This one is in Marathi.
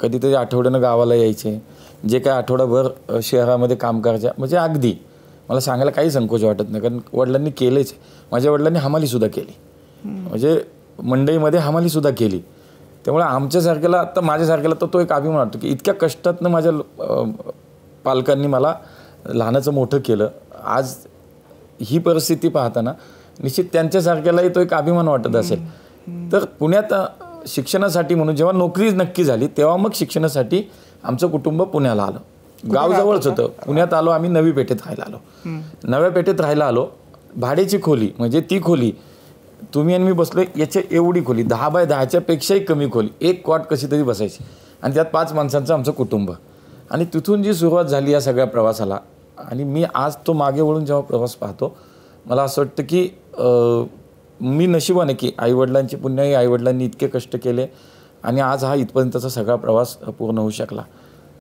कधीतरी आठवड्यानं गावाला यायचे, जे काय आठवडाभर शहरामध्ये काम करायचे. म्हणजे अगदी मला सांगायला काही संकोच वाटत नाही, कारण वडिलांनी केलेच. माझ्या वडिलांनी हमालीसुद्धा केली, म्हणजे मंडईमध्ये हमालीसुद्धा केली. त्यामुळे आमच्यासारख्याला, आता माझ्यासारख्याला तर तो एक अभिमान वाटतो की इतक्या कष्टातनं माझ्या पालकांनी मला लहानाचं मोठं केलं. आज ही परिस्थिती पाहताना निश्चित त्यांच्यासारख्यालाही तो एक अभिमान वाटत असेल. तर पुण्यात शिक्षणासाठी म्हणून जेव्हा नोकरी नक्की झाली तेव्हा मग शिक्षणासाठी आमचं कुटुंब पुण्याला आलं. गाव जवळच होतं. पुण्यात आलो आम्ही, नवी पेठेत राहायला आलो. नव्या पेठेत राहायला आलो. भाड्याची खोली, म्हणजे ती खोली तुम्ही आणि मी बसलो याच्या एवढी खोली, 10 बाय 10च्या पेक्षाही कमी खोली, एक कॉट कशी तरी बसायची, आणि त्यात 5 माणसांचं आमचं कुटुंब. आणि तिथून जी सुरुवात झाली या सगळ्या प्रवासाला, आणि मी आज तो मागे वळून जेव्हा प्रवास पाहतो, मला असं वाटतं की मी नशिबाने की आईवडिलांची पुण्याही, आईवडिलांनी इतके कष्ट केले आणि आज हा इथपर्यंतचा सगळा प्रवास पूर्ण होऊ शकला.